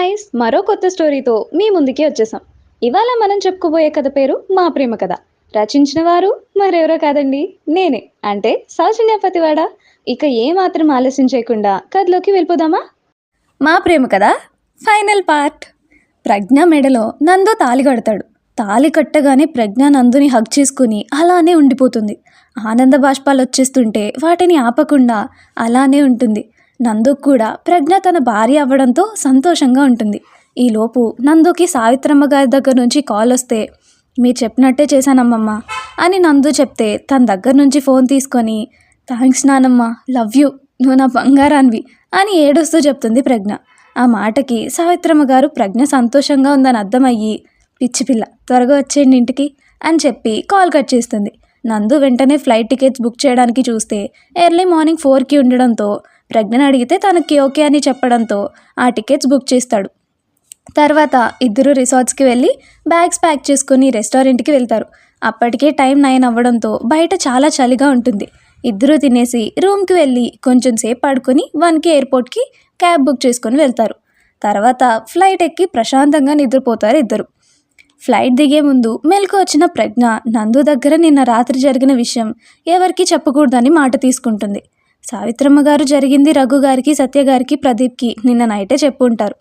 Guys మరో కొత్త స్టోరీతో మీ ముందుకి వచ్చేసాం. ఇవాళ మనం చెప్పుకోబోయే కథ పేరు మా ప్రేమ కథ. రచించిన వారు మరెవరో కాదండి, నేనే, అంటే సౌజన్య పతివాడ. ఇక ఏ మాత్రం ఆలస్యం చేయకుండా కథలోకి వెళ్ళిపోదామా. మా ప్రేమ కథ ఫైనల్ పార్ట్. ప్రజ్ఞ మెడలో నందు తాళి కడతాడు. తాళి కట్టగానే ప్రజ్ఞ నందుని హగ్ చేసుకుని అలానే ఉండిపోతుంది. ఆనంద బాష్పాలు వచ్చేస్తుంటే వాటిని ఆపకుండా అలానే ఉంటుంది. నందు కూడా ప్రజ్ఞ తన భార్య అవ్వడంతో సంతోషంగా ఉంటుంది. ఈలోపు నందుకి సావిత్రమ్మ గారి దగ్గర నుంచి కాల్ వస్తే, మీరు చెప్పినట్టే చేశానమ్మమ్మ అని నందు చెప్తే తన దగ్గర నుంచి ఫోన్ తీసుకొని, థ్యాంక్స్ నానమ్మ, లవ్ యూ, నువ్వు నా బంగారాన్వి అని ఏడుస్తూ చెప్తుంది ప్రజ్ఞ. ఆ మాటకి సావిత్రమ్మ గారు ప్రజ్ఞ సంతోషంగా ఉందని అర్థమయ్యి, పిచ్చిపిల్ల త్వరగా వచ్చేయండి ఇంటికి అని చెప్పి కాల్ కట్ చేస్తుంది. నందు వెంటనే ఫ్లైట్ టికెట్స్ బుక్ చేయడానికి చూస్తే ఎర్లీ మార్నింగ్ 4కి ఉండడంతో ప్రజ్ఞను అడిగితే తనకి ఓకే అని చెప్పడంతో ఆ టికెట్స్ బుక్ చేస్తాడు. తర్వాత ఇద్దరు రిసార్ట్స్కి వెళ్ళి బ్యాగ్స్ ప్యాక్ చేసుకుని రెస్టారెంట్కి వెళ్తారు. అప్పటికే టైం 9 అవ్వడంతో బయట చాలా చలిగా ఉంటుంది. ఇద్దరూ తినేసి రూమ్కి వెళ్ళి కొంచెం సేపు పడుకొని 1కి ఎయిర్పోర్ట్కి క్యాబ్ బుక్ చేసుకొని వెళ్తారు. తర్వాత ఫ్లైట్ ఎక్కి ప్రశాంతంగా నిద్రపోతారు ఇద్దరు. ఫ్లైట్ దిగే ముందు మెలకు వచ్చిన ప్రజ్ఞ నందు దగ్గర నిన్న రాత్రి జరిగిన విషయం ఎవరికీ చెప్పకూడదని మాట తీసుకుంటుంది. సావిత్రమ్మ గారు జరిగింది రఘు గారికి, సత్య గారికి, ప్రదీప్కి నిన్న నైటే చెప్పుంటారు.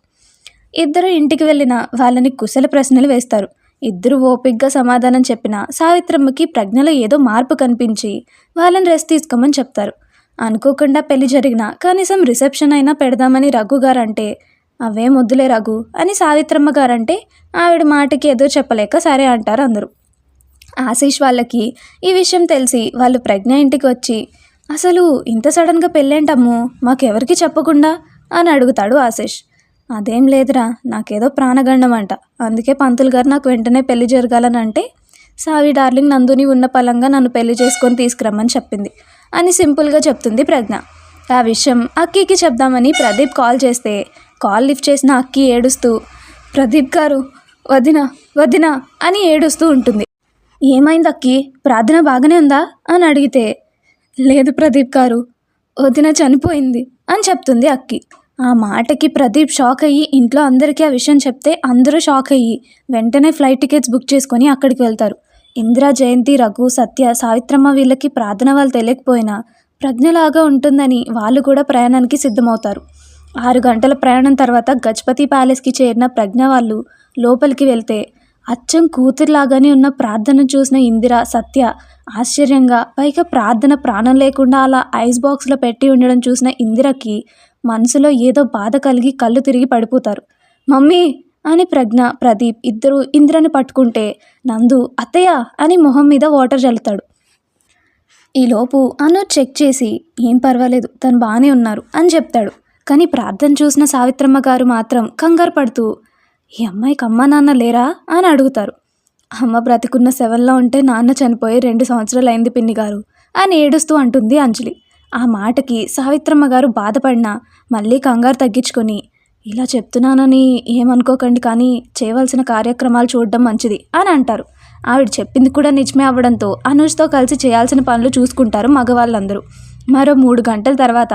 ఇద్దరు ఇంటికి వెళ్ళిన వాళ్ళని కుశల ప్రశ్నలు వేస్తారు. ఇద్దరు ఓపిగ్గా సమాధానం చెప్పిన సావిత్రమ్మకి ప్రజ్ఞలో ఏదో మార్పు కనిపించి వాళ్ళని రెస్ట్ తీసుకోమని చెప్తారు. అనుకోకుండా పెళ్లి జరిగిన కనీసం రిసెప్షన్ అయినా పెడదామని రఘు గారు అంటే, అవేం వద్దులే రఘు అని సావిత్రమ్మ గారంటే ఆవిడ మాటకి ఏదో చెప్పలేక సరే అంటారు అందరూ. ఆశీష్ వాళ్ళకి ఈ విషయం తెలిసి వాళ్ళు ప్రజ్ఞ ఇంటికి వచ్చి, అసలు ఇంత సడన్గా పెళ్ళేంటమ్ము, మాకెవరికి చెప్పకుండా అని అడుగుతాడు ఆశీష్. అదేం లేదురా, నాకేదో ప్రాణగండం అంట, అందుకే పంతులు గారు నాకు వెంటనే పెళ్లి జరగాలని అంటే సావి డార్లింగ్ నందుని ఉన్న పలంగా నన్ను పెళ్లి చేసుకొని తీసుకురమ్మని చెప్పింది అని సింపుల్గా చెప్తుంది ప్రజ్ఞ. ఆ విషయం అక్కీకి చెప్దామని ప్రదీప్ కాల్ చేస్తే కాల్ లిఫ్ట్ చేసిన అక్కీ ఏడుస్తూ, ప్రదీప్ గారు వదినా వదినా అని ఏడుస్తూ ఉంటుంది. ఏమైంది అక్కీ, ప్రార్థన బాగానే ఉందా అని అడిగితే, లేదు ప్రదీప్ గారు, వదిన చనిపోయింది అని చెప్తుంది అక్కి. ఆ మాటకి ప్రదీప్ షాక్ అయ్యి ఇంట్లో అందరికీ ఆ విషయం చెప్తే అందరూ షాక్ అయ్యి వెంటనే ఫ్లైట్ టికెట్స్ బుక్ చేసుకొని అక్కడికి వెళ్తారు. ఇందిర, జయంతి, రఘు, సత్య, సావిత్రమ్మ వీళ్ళకి ప్రార్థన వాళ్ళు తెలియకపోయినా ప్రజ్ఞలాగా ఉంటుందని వాళ్ళు కూడా ప్రయాణానికి సిద్ధమవుతారు. 6 గంటల ప్రయాణం తర్వాత గజపతి ప్యాలెస్కి చేరిన ప్రజ్ఞ వాళ్ళు లోపలికి వెళ్తే అచ్చం కూతురులాగానే ఉన్న ప్రార్థన చూసిన ఇందిర, సత్య ఆశ్చర్యంగా, పైగా ప్రార్థన ప్రాణం లేకుండా అలా ఐస్ బాక్స్లో పెట్టి ఉండడం చూసిన ఇందిరకి మనసులో ఏదో బాధ కలిగి కళ్ళు తిరిగి పడిపోతారు. మమ్మీ అని ప్రజ్ఞ, ప్రదీప్ ఇద్దరు ఇందిరని పట్టుకుంటే నందు అత్తయ్య అని మొహం మీద వాటర్ చల్లుతాడు. ఈలోపు అను చెక్ చేసి, ఏం పర్వాలేదు తను బాగానే ఉన్నారు అని చెప్తాడు. కానీ ప్రార్థన చూసిన సావిత్రమ్మ గారు మాత్రం కంగారు పడుతూ, ఈ అమ్మాయికి అమ్మా నాన్న లేరా అని అడుగుతారు. అమ్మ బ్రతికున్న 7లా ఉంటే నాన్న చనిపోయి 2 సంవత్సరాలు అయింది పిన్ని గారు అని ఏడుస్తూ అంటుంది అంజలి. ఆ మాటకి సావిత్రమ్మ గారు బాధపడినా మళ్ళీ కంగారు తగ్గించుకొని, ఇలా చెప్తున్నానని ఏమనుకోకండి, కానీ చేయవలసిన కార్యక్రమాలు చూడడం మంచిది అని అంటారు. ఆవిడ చెప్పింది కూడా నిజమే అవ్వడంతో అనుజ్తో కలిసి చేయాల్సిన పనులు చూసుకుంటారు మగవాళ్ళందరూ. మరో 3 గంటల తర్వాత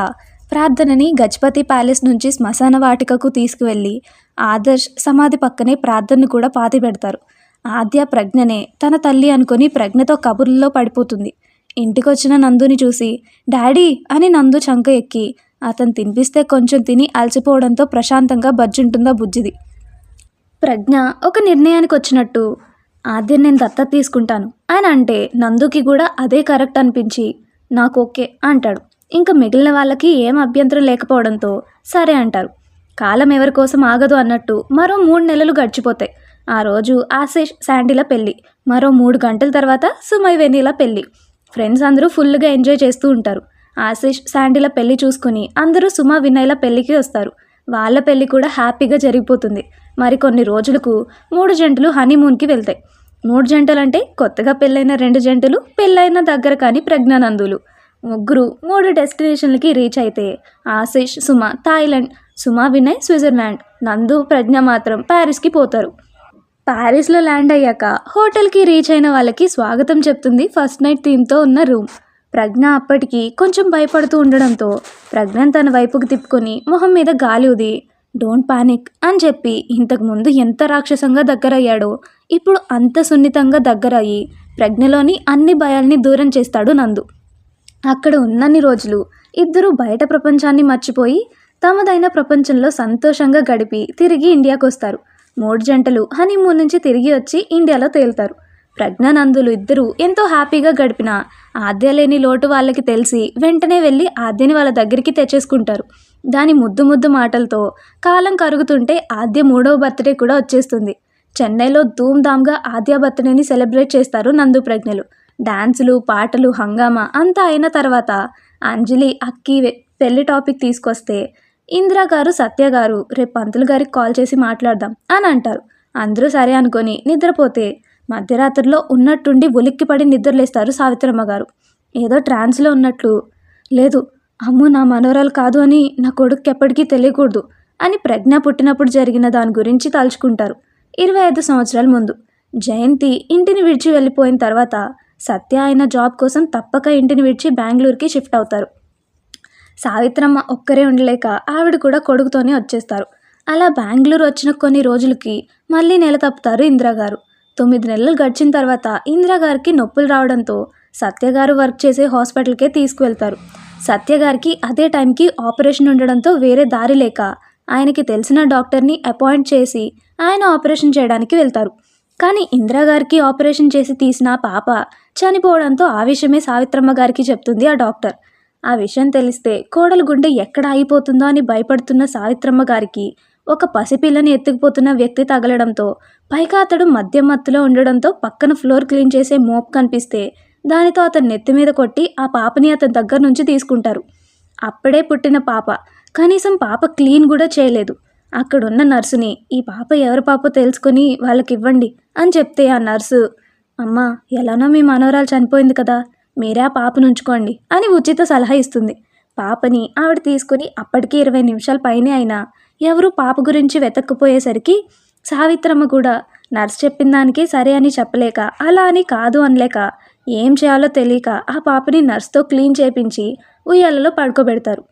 ప్రార్థనని గజపతి ప్యాలెస్ నుంచి శ్మశాన వాటికకు తీసుకువెళ్ళి ఆదర్శ్ సమాధి పక్కనే ప్రార్థనను కూడా పాతి పెడతారు. ఆద్య ప్రజ్ఞనే తన తల్లి అనుకొని ప్రజ్ఞతో కబుర్లలో పడిపోతుంది. ఇంటికొచ్చిన నందుని చూసి డాడీ అని నందు చంక ఎక్కి అతను తినిపిస్తే కొంచెం తిని అలసిపోవడంతో ప్రశాంతంగా బజ్జుంటుందా బుజ్జిది. ప్రజ్ఞ ఒక నిర్ణయానికి వచ్చినట్టు, ఆద్య నేను దత్తత తీసుకుంటాను అని అంటే నందుకి కూడా అదే కరెక్ట్ అనిపించి నాకు ఓకే అంటాడు. ఇంకా మిగిలిన వాళ్ళకి ఏం అభ్యంతరం లేకపోవడంతో సరే అంటారు. కాలం ఎవరి కోసం ఆగదు అన్నట్టు మరో 3 నెలలు గడిచిపోతాయి. ఆ రోజు ఆశీష్, శాండీల పెళ్ళి. మరో 3 గంటల తర్వాత సుమయ్, వెన్నీల పెళ్ళి. ఫ్రెండ్స్ అందరూ ఫుల్గా ఎంజాయ్ చేస్తూ ఉంటారు. ఆశీష్, శాండీల పెళ్ళి చూసుకుని అందరూ సుమ, వినయ్ల పెళ్ళికి వస్తారు. వాళ్ళ పెళ్ళి కూడా హ్యాపీగా జరిగిపోతుంది. మరికొన్ని రోజులకు 3 జంటలు హనీమూన్కి వెళ్తాయి. 3 జంటలంటే కొత్తగా పెళ్ళైన 2 జంటలు, పెళ్ళైన దగ్గర కానీ ప్రజ్ఞానందులు. ముగ్గురు 3 డెస్టినేషన్లకి రీచ్ అయితే ఆశీష్, సుమ థాయిలాండ్, సుమ, వినయ్ స్విట్జర్లాండ్, నందు, ప్రజ్ఞ మాత్రం ప్యారిస్కి పోతారు. ప్యారిస్లో ల్యాండ్ అయ్యాక హోటల్కి రీచ్ అయిన వాళ్ళకి స్వాగతం చెప్తుంది ఫస్ట్ నైట్ థీమ్తో ఉన్న రూమ్. ప్రజ్ఞ అప్పటికి కొంచెం భయపడుతూ ఉండడంతో ప్రజ్ఞను తన వైపుకి తిప్పుకొని మొహం మీద గాలి ఉది, డోంట్ పానిక్ అని చెప్పి ఇంతకుముందు ఎంత రాక్షసంగా దగ్గరయ్యాడో ఇప్పుడు అంత సున్నితంగా దగ్గరయ్యి ప్రజ్ఞలోని అన్ని భయాల్ని దూరం చేస్తాడు నందు. అక్కడ ఉన్నన్ని రోజులు ఇద్దరూ బయట ప్రపంచాన్ని మర్చిపోయి తమదైన ప్రపంచంలో సంతోషంగా గడిపి తిరిగి ఇండియాకు వస్తారు. 3 జంటలు హనీమూన్ నుంచి తిరిగి వచ్చి ఇండియాలో తేలుతారు. ప్రజ్ఞానందులు ఇద్దరూ ఎంతో హ్యాపీగా గడిపిన ఆద్య లేని లోటు వాళ్ళకి తెలిసి వెంటనే వెళ్ళి ఆద్యని వాళ్ళ దగ్గరికి తెచ్చేసుకుంటారు. దాని ముద్దు ముద్దు మాటలతో కాలం కరుగుతుంటే ఆద్య 3వ బర్త్డే కూడా వచ్చేస్తుంది. చెన్నైలో ధూమ్ధామ్గా ఆద్య బర్త్డేని సెలబ్రేట్ చేస్తారు నందు ప్రజ్ఞలు. డాన్సులు, పాటలు, హంగామా అంతా అయిన తర్వాత అంజలి అక్కి పెళ్లి టాపిక్ తీసుకొస్తే ఇందిరా గారు, సత్య గారు రేపు పంతులు గారికి కాల్ చేసి మాట్లాడదాం అని అంటారు. అందరూ సరే అనుకొని నిద్రపోతే మధ్యరాత్రిలో ఉన్నట్టుండి ఉలిక్కిపడి నిద్రలేస్తారు సావిత్రమ్మ గారు. ఏదో ట్రాన్స్లో ఉన్నట్లు, లేదు అమ్మో నా మనోరాలు కాదు అని నా కొడుకు ఎప్పటికీ తెలియకూడదు అని ప్రజ్ఞ పుట్టినప్పుడు జరిగిన దాని గురించి తలుచుకుంటారు. 25 సంవత్సరాల ముందు జయంతి ఇంటిని విడిచి వెళ్ళిపోయిన తర్వాత సత్య ఆయన జాబ్ కోసం తప్పక ఇంటిని విడిచి బెంగళూరుకి షిఫ్ట్ అవుతారు. సావిత్రమ్మ ఒక్కరే ఉండలేక ఆవిడ కూడా కొడుకుతోనే వచ్చేస్తారు. అలా బెంగళూరు వచ్చిన కొన్ని రోజులకి మళ్ళీ నెల తప్పుతారు ఇందిరాగారు. 9 నెలలు గడిచిన తర్వాత ఇందిరాగారికి నొప్పులు రావడంతో సత్యగారు వర్క్ చేసే హాస్పిటల్కే తీసుకువెళ్తారు. సత్యగారికి అదే టైంకి ఆపరేషన్ ఉండడంతో వేరే దారి లేక ఆయనకి తెలిసిన డాక్టర్ని అపాయింట్ చేసి ఆయన ఆపరేషన్ చేయడానికి వెళ్తారు. కానీ ఇందిరాగారికి ఆపరేషన్ చేసి తీసిన పాప చనిపోవడంతో ఆ విషయమే సావిత్రమ్మ గారికి చెప్తుంది ఆ డాక్టర్. ఆ విషయం తెలిస్తే కోడలు గుండె ఎక్కడ ఆగిపోతుందో అని భయపడుతున్న సావిత్రమ్మ గారికి ఒక పసిపిల్లని ఎత్తుకుపోతున్న వ్యక్తి తగలడంతో, పైగా అతడు మద్యం మత్తులో ఉండడంతో పక్కన ఫ్లోర్ క్లీన్ చేసే మోప్ కనిపిస్తే దానితో అతని నెత్తి మీద కొట్టి ఆ పాపని అతని దగ్గర నుంచి తీసుకుంటారు. అప్పుడే పుట్టిన పాప, కనీసం పాప క్లీన్ కూడా చేయలేదు. అక్కడున్న నర్సుని ఈ పాప ఎవరి పాపో తెలుసుకొని వాళ్ళకి ఇవ్వండి అని చెప్తే ఆ నర్సు, అమ్మా ఎలానో మీ మనవరాలు చనిపోయింది కదా, మీరే ఆ పాపను ఉంచుకోండి అని ఉచిత సలహా ఇస్తుంది. పాపని ఆవిడ తీసుకుని అప్పటికి 20 నిమిషాల పైనే అయినా ఎవరు పాప గురించి వెతక్కుపోయేసరికి సావిత్రమ్మ కూడా నర్స్ చెప్పిన దానికి సరే అని చెప్పలేక, అలా అని కాదు అనలేక, ఏం చేయాలో తెలియక ఆ పాపని నర్స్తో క్లీన్ చేయించి ఉయ్యాలలో పడుకోబెడతారు.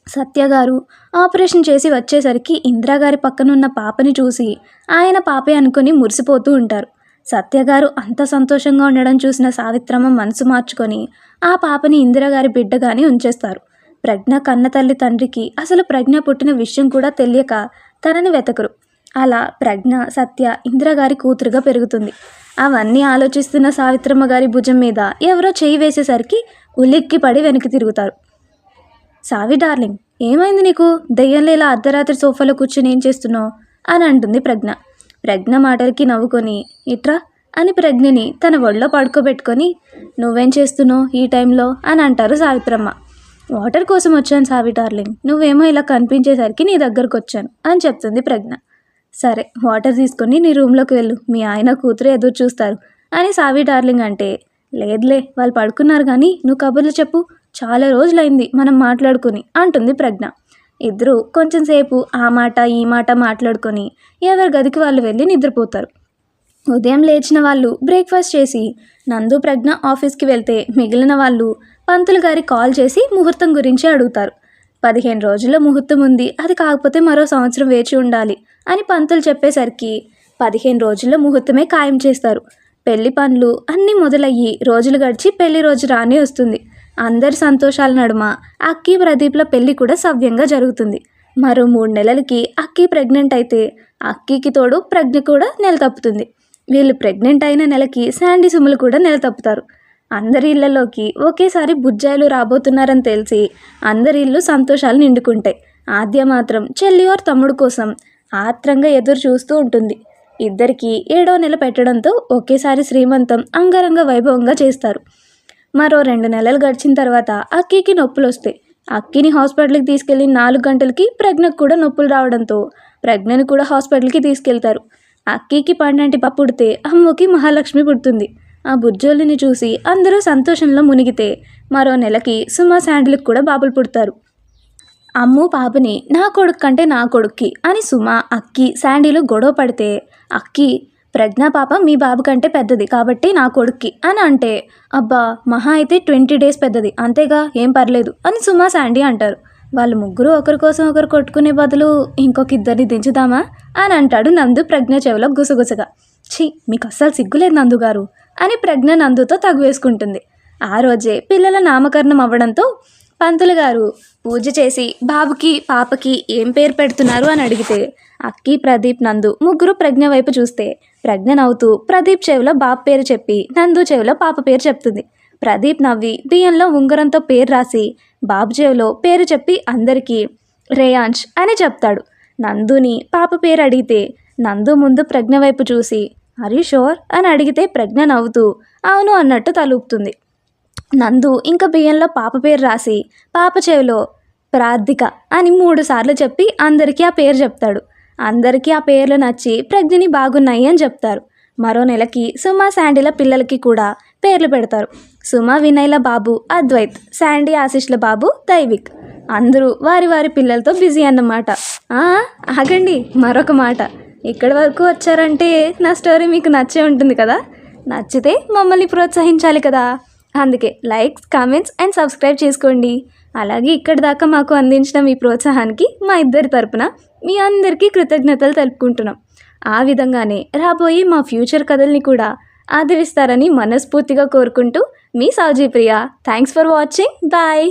సత్యగారు ఆపరేషన్ చేసి వచ్చేసరికి ఇందిరాగారి పక్కనున్న పాపని చూసి ఆయన పాపే అనుకుని మురిసిపోతూ ఉంటారు. సత్యగారు అంత సంతోషంగా ఉండడం చూసిన సావిత్రమ్మ మనసు మార్చుకొని ఆ పాపని ఇందిరాగారి బిడ్డగానే ఉంచేస్తారు. ప్రజ్ఞ కన్న తల్లి తండ్రికి అసలు ప్రజ్ఞ పుట్టిన విషయం కూడా తెలియక తనని వెతకరు. అలా ప్రజ్ఞ సత్య ఇందిరాగారి కూతురుగా పెరుగుతుంది. అవన్నీ ఆలోచిస్తున్న సావిత్రమ్మ గారి భుజం మీద ఎవరో చేయి వేసేసరికి ఉలిక్కిపడి వెనక్కి తిరుగుతారు. సావి డార్లింగ్, ఏమైంది నీకు? దెయ్యంలో ఇలా అర్ధరాత్రి సోఫాలో కూర్చొని ఏం చేస్తున్నావు అని అంటుంది ప్రజ్ఞ. ప్రజ్ఞ మాటలకి నవ్వుకొని ఇట్రా అని ప్రజ్ఞని తన ఒళ్ళో పడుకోబెట్టుకొని, నువ్వేం చేస్తున్నావు ఈ టైంలో అని అంటారు సావిత్రమ్మ. వాటర్ కోసం వచ్చాను సావి డార్లింగ్, నువ్వేమో ఇలా కనిపించేసరికి నీ దగ్గరకు వచ్చాను అని చెప్తుంది ప్రజ్ఞ. సరే వాటర్ తీసుకొని నీ రూమ్లోకి వెళ్ళు, మీ ఆయన కూతురు ఎదురు చూస్తారు అని సావి డార్లింగ్ అంటే, లేదులే వాళ్ళు పడుకున్నారు కానీ నువ్వు కబుర్లు చెప్పు, చాలా రోజులైంది మనం మాట్లాడుకుని అంటుంది ప్రజ్ఞ. ఇద్దరు కొంచెం సేపు ఆ మాట ఈ మాట మాట్లాడుకొని ఎవరి గదికి వాళ్ళు వెళ్ళి నిద్రపోతారు. ఉదయం లేచిన వాళ్ళు బ్రేక్ఫాస్ట్ చేసి నందు ప్రజ్ఞ ఆఫీస్కి వెళ్తే మిగిలిన వాళ్ళు పంతులు గారి కాల్ చేసి ముహూర్తం గురించి అడుగుతారు. 15 రోజుల్లో ముహూర్తం ఉంది, అది కాకపోతే మరో సంవత్సరం వేచి ఉండాలి అని పంతులు చెప్పేసరికి 15 రోజుల్లో ముహూర్తమే ఖాయం చేస్తారు. పెళ్లి పనులు అన్నీ మొదలయ్యి రోజులు గడిచి పెళ్లి రోజు రానే వస్తుంది. అందరి సంతోషాల నడుమ అక్కి ప్రదీప్ల పెళ్లి కూడా సవ్యంగా జరుగుతుంది. మరో 3 నెలలకి అక్కి ప్రెగ్నెంట్ అయితే అక్కికి తోడు ప్రజ్ఞ కూడా నెల తప్పుతుంది. వీళ్ళు ప్రెగ్నెంట్ అయిన నెలకి శాండీ సుములు కూడా నెల తప్పుతారు. అందరి ఇళ్లలోకి ఒకేసారి బుజ్జాయిలు రాబోతున్నారని తెలిసి అందరి ఇల్లు సంతోషాలు నిండుకుంటాయి. ఆద్య మాత్రం చెల్లి వారి తమ్ముడు కోసం ఆత్రంగా ఎదురు చూస్తూ ఉంటుంది. ఇద్దరికి 7వ నెల పెట్టడంతో ఒకేసారి శ్రీమంతం అంగరంగ వైభవంగా చేస్తారు. మరో 2 నెలలు గడిచిన తర్వాత అక్కికి నొప్పులు వస్తాయి. అక్కిని హాస్పిటల్కి తీసుకెళ్ళి 4 గంటలకి ప్రజ్ఞకు కూడా నొప్పులు రావడంతో ప్రజ్ఞని కూడా హాస్పిటల్కి తీసుకెళ్తారు. అక్కికి పండంటి పాప పుడితే అమ్మకి మహాలక్ష్మి పుడుతుంది. ఆ బుజ్జోళ్ళని చూసి అందరూ సంతోషంలో మునిగితే మరో నెలకి సుమా శాండిల్కి కూడా బాబులు పుడతారు. అమ్ము పాపని నా కొడుకు కంటే నా కొడుక్కి అని సుమా అక్కి శాండీలు గొడవ పడితే అక్కి, ప్రజ్ఞ పాప మీ బాబు కంటే పెద్దది కాబట్టి నా కొడుక్కి అని అంటే, అబ్బా మహా అయితే 20 డేస్ పెద్దది అంతేగా ఏం పర్లేదు అని సుమా శాండీ అంటారు. వాళ్ళు ముగ్గురు ఒకరి కోసం ఒకరు కొట్టుకునే బదులు ఇంకొక ఇద్దరిని దించుదామా అని అంటాడు నందు ప్రజ్ఞ చెవిలో గుసగుసగా. ఛీ, మీకు అస్సలు సిగ్గులేదు నందు గారు అని ప్రజ్ఞ నందుతో తగువేసుకుంటుంది. ఆ రోజే పిల్లల నామకరణం అవ్వడంతో పంతులు గారు పూజ చేసి బాబుకి పాపకి ఏం పేరు పెడుతున్నారు అని అడిగితే అక్కి, ప్రదీప్, నందు ముగ్గురు ప్రజ్ఞ వైపు చూస్తే ప్రజ్ఞ నవ్వుతూ ప్రదీప్ చెవిలో బాబు పేరు చెప్పి నందు చెవిలో పాప పేరు చెప్తుంది. ప్రదీప్ నవ్వి బియ్యంలో ఉంగరంతో పేరు రాసి బాబు చెవిలో పేరు చెప్పి అందరికీ రేయాంష్ అని చెప్తాడు. నందుని పాప పేరు అడిగితే నందు ముందు ప్రజ్ఞ వైపు చూసి ఆర్ యు షూర్ అని అడిగితే ప్రజ్ఞ నవ్వుతూ అవును అన్నట్టు తలూపుతుంది. నందు ఇంకా బియ్యంలో పాప పేరు రాసి పాప చెవిలో ప్రార్థిక అని 3 సార్లు చెప్పి అందరికీ ఆ పేరు చెప్తాడు. అందరికీ ఆ పేర్లు నచ్చి ప్రజ్ఞని బాగున్నాయి అని చెప్తారు. మరో నెలకి సుమ, శాండీల పిల్లలకి కూడా పేర్లు పెడతారు. సుమ, వినయ్ల బాబు అద్వైత్, శాండీ, ఆశిష్ల బాబు దైవిక్. అందరూ వారి వారి పిల్లలతో బిజీ అన్నమాట. ఆగండి, మరొక మాట. ఇక్కడి వరకు వచ్చారంటే నా స్టోరీ మీకు నచ్చే ఉంటుంది కదా. నచ్చితే మమ్మల్ని ప్రోత్సహించాలి కదా. అందుకే లైక్స్, కామెంట్స్ అండ్ సబ్స్క్రైబ్ చేసుకోండి. అలాగే ఇక్కడి దాకా మాకు అందించిన మీ ప్రోత్సాహానికి మా ఇద్దరి తరపున మీ అందరికీ కృతజ్ఞతలు తెలుపుకుంటున్నాం. ఆ విధంగానే రాబోయే మా ఫ్యూచర్ కథల్ని కూడా ఆదరిస్తారని మనస్ఫూర్తిగా కోరుకుంటూ మీ Sowji Priya. Thanks for watching. Bye.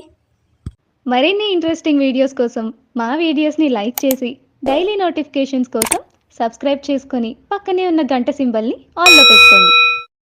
మరిన్ని ఇంట్రెస్టింగ్ వీడియోస్ కోసం మా వీడియోస్ని లైక్ చేసి డైలీ నోటిఫికేషన్స్ కోసం సబ్స్క్రైబ్ చేసుకొని పక్కనే ఉన్న గంట సింబల్ని ఆన్లో పెట్టుకోండి.